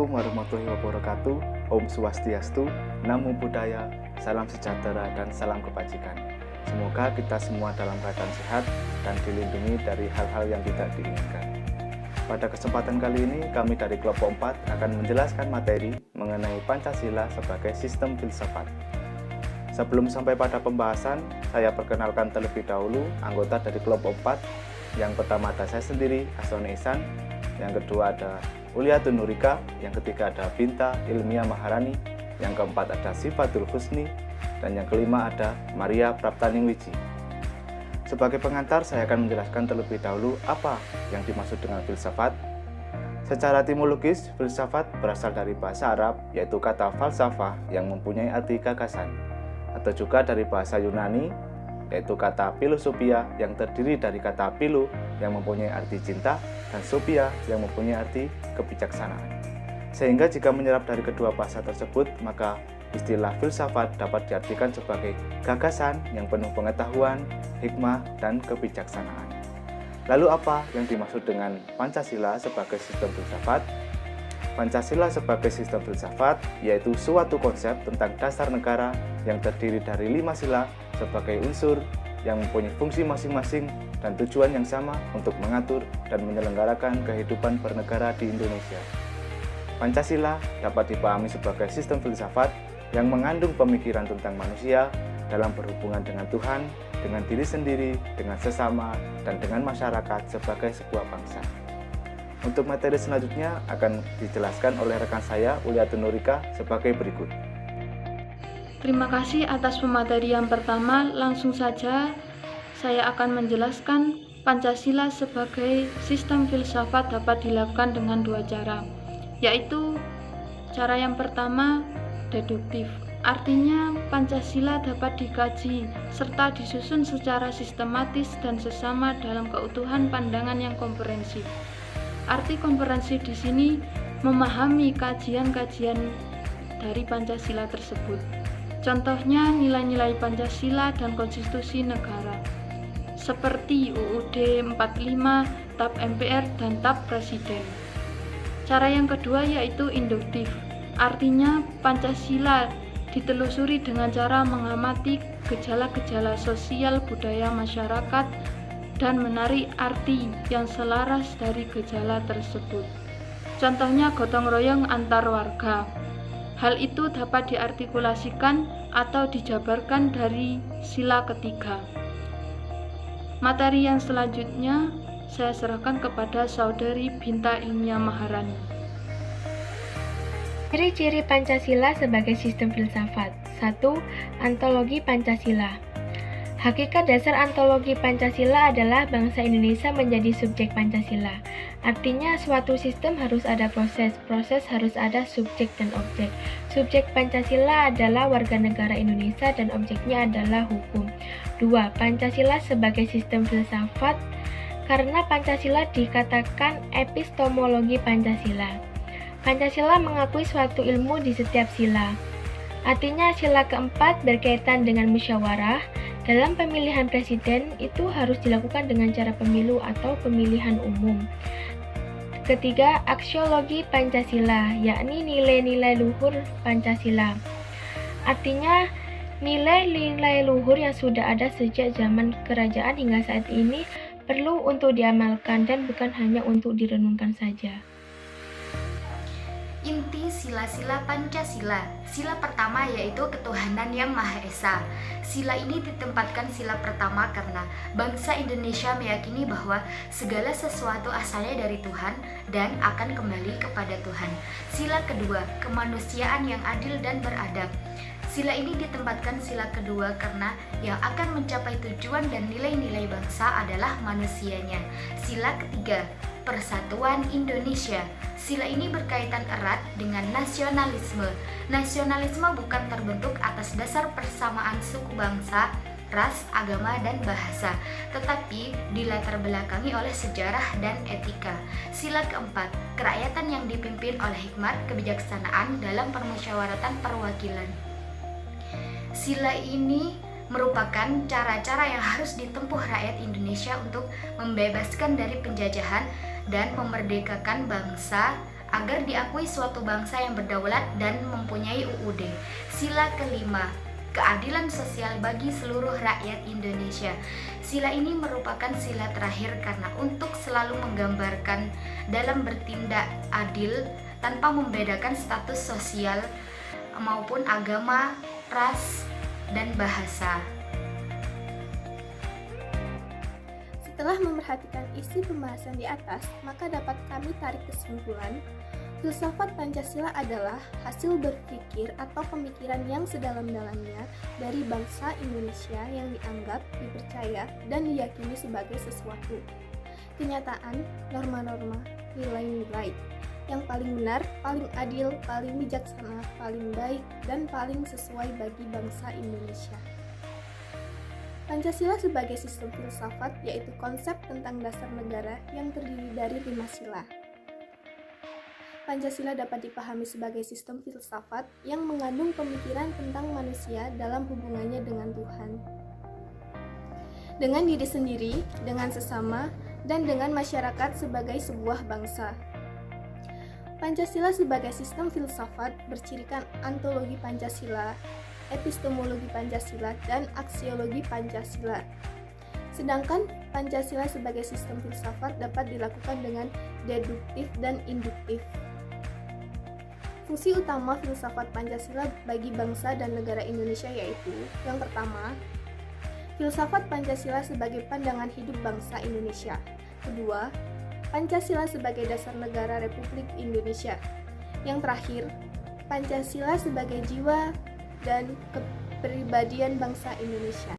Assalamualaikum warahmatullahi wabarakatuh. Om Swastiastu, Namo Buddhaya, salam sejahtera dan salam kebajikan. Semoga kita semua dalam keadaan sehat dan dilindungi dari hal-hal yang tidak diinginkan. Pada kesempatan kali ini, kami dari kelompok 4 akan menjelaskan materi mengenai Pancasila sebagai sistem filsafat. Sebelum sampai pada pembahasan, saya perkenalkan terlebih dahulu anggota dari kelompok 4. Yang pertama ada saya sendiri, Asone Ihsan. Yang kedua ada Uliatun Nurika, yang ketiga ada Binta Ilmiah Maharani, yang keempat ada Sifatul Husni, dan yang kelima ada Maria Praptaningwiji. Sebagai pengantar, saya akan menjelaskan terlebih dahulu apa yang dimaksud dengan filsafat. Secara etimologis, filsafat berasal dari bahasa Arab, yaitu kata falsafah yang mempunyai arti gagasan, atau juga dari bahasa Yunani, yaitu kata philosophia yang terdiri dari kata philo yang mempunyai arti cinta dan sophia yang mempunyai arti kebijaksanaan. Sehingga jika menyerap dari kedua bahasa tersebut, maka istilah filsafat dapat diartikan sebagai gagasan yang penuh pengetahuan, hikmah, dan kebijaksanaan. Lalu apa yang dimaksud dengan Pancasila sebagai sistem filsafat? Pancasila sebagai sistem filsafat yaitu suatu konsep tentang dasar negara yang terdiri dari 5 sila sebagai unsur yang mempunyai fungsi masing-masing dan tujuan yang sama untuk mengatur dan menyelenggarakan kehidupan bernegara di Indonesia. Pancasila dapat dipahami sebagai sistem filsafat yang mengandung pemikiran tentang manusia dalam berhubungan dengan Tuhan, dengan diri sendiri, dengan sesama, dan dengan masyarakat sebagai sebuah bangsa. Untuk materi selanjutnya akan dijelaskan oleh rekan saya, Uliatun Nurika, sebagai berikut. Terima kasih atas pematerian pertama. Langsung saja saya akan menjelaskan Pancasila sebagai sistem filsafat dapat dilakukan dengan 2 cara, yaitu cara yang pertama deduktif. Artinya Pancasila dapat dikaji serta disusun secara sistematis dan sesama dalam keutuhan pandangan yang komprehensif. Arti komprehensif di sini memahami kajian-kajian dari Pancasila tersebut. Contohnya nilai-nilai Pancasila dan konstitusi negara, seperti UUD 45, TAP MPR, dan TAP Presiden. Cara yang kedua yaitu induktif. Artinya Pancasila ditelusuri dengan cara mengamati gejala-gejala sosial budaya masyarakat dan menarik arti yang selaras dari gejala tersebut. Contohnya gotong royong antar warga. Hal itu dapat diartikulasikan atau dijabarkan dari sila ketiga. Materi yang selanjutnya saya serahkan kepada Saudari Binta Ilmiah Maharani. Ciri-ciri Pancasila sebagai sistem filsafat. 1. Antologi Pancasila. Hakikat dasar antologi Pancasila adalah bangsa Indonesia menjadi subjek Pancasila. Artinya suatu sistem harus ada proses harus ada subjek dan objek. Subjek Pancasila adalah warga negara Indonesia dan objeknya adalah hukum. 2. Pancasila sebagai sistem filsafat karena Pancasila dikatakan epistemologi Pancasila. Pancasila mengakui suatu ilmu di setiap sila. Artinya sila keempat berkaitan dengan musyawarah. Dalam pemilihan presiden itu harus dilakukan dengan cara pemilu atau pemilihan umum. Ketiga, aksiologi Pancasila, yakni nilai-nilai luhur Pancasila. Artinya, nilai-nilai luhur yang sudah ada sejak zaman kerajaan hingga saat ini perlu untuk diamalkan dan bukan hanya untuk direnungkan saja. Inti sila-sila Pancasila. Sila pertama yaitu ketuhanan yang Maha Esa. Sila ini ditempatkan sila pertama karena bangsa Indonesia meyakini bahwa segala sesuatu asalnya dari Tuhan dan akan kembali kepada Tuhan. Sila kedua, kemanusiaan yang adil dan beradab. Sila ini ditempatkan sila kedua karena yang akan mencapai tujuan dan nilai-nilai bangsa adalah manusianya. Sila ketiga, persatuan Indonesia. Sila ini berkaitan erat dengan nasionalisme. Nasionalisme bukan terbentuk atas dasar persamaan suku bangsa, ras, agama, dan bahasa, tetapi dilatar belakangi oleh sejarah dan etika. Sila keempat, kerakyatan yang dipimpin oleh hikmat kebijaksanaan dalam permusyawaratan perwakilan. Sila ini merupakan cara-cara yang harus ditempuh rakyat Indonesia untuk membebaskan dari penjajahan dan memerdekakan bangsa agar diakui suatu bangsa yang berdaulat dan mempunyai UUD. Sila kelima, keadilan sosial bagi seluruh rakyat Indonesia. Sila ini merupakan sila terakhir karena untuk selalu menggambarkan dalam bertindak adil tanpa membedakan status sosial maupun agama, ras, dan bahasa. Setelah memerhatikan isi pembahasan di atas, maka dapat kami tarik kesimpulan, filsafat Pancasila adalah hasil berpikir atau pemikiran yang sedalam-dalamnya dari bangsa Indonesia yang dianggap, dipercaya, dan diyakini sebagai sesuatu. Kenyataan, norma-norma, nilai-nilai yang paling benar, paling adil, paling bijaksana, paling baik, dan paling sesuai bagi bangsa Indonesia. Pancasila sebagai sistem filsafat yaitu konsep tentang dasar negara yang terdiri dari 5 sila. Pancasila dapat dipahami sebagai sistem filsafat yang mengandung pemikiran tentang manusia dalam hubungannya dengan Tuhan, dengan diri sendiri, dengan sesama, dan dengan masyarakat sebagai sebuah bangsa. Pancasila sebagai sistem filsafat bercirikan antologi Pancasila, epistemologi Pancasila, dan aksiologi Pancasila. Sedangkan Pancasila sebagai sistem filsafat dapat dilakukan dengan deduktif dan induktif. Fungsi utama filsafat Pancasila bagi bangsa dan negara Indonesia yaitu: yang pertama, filsafat Pancasila sebagai pandangan hidup bangsa Indonesia. Kedua, Pancasila sebagai dasar negara Republik Indonesia. Yang terakhir, Pancasila sebagai jiwa dan kepribadian bangsa Indonesia.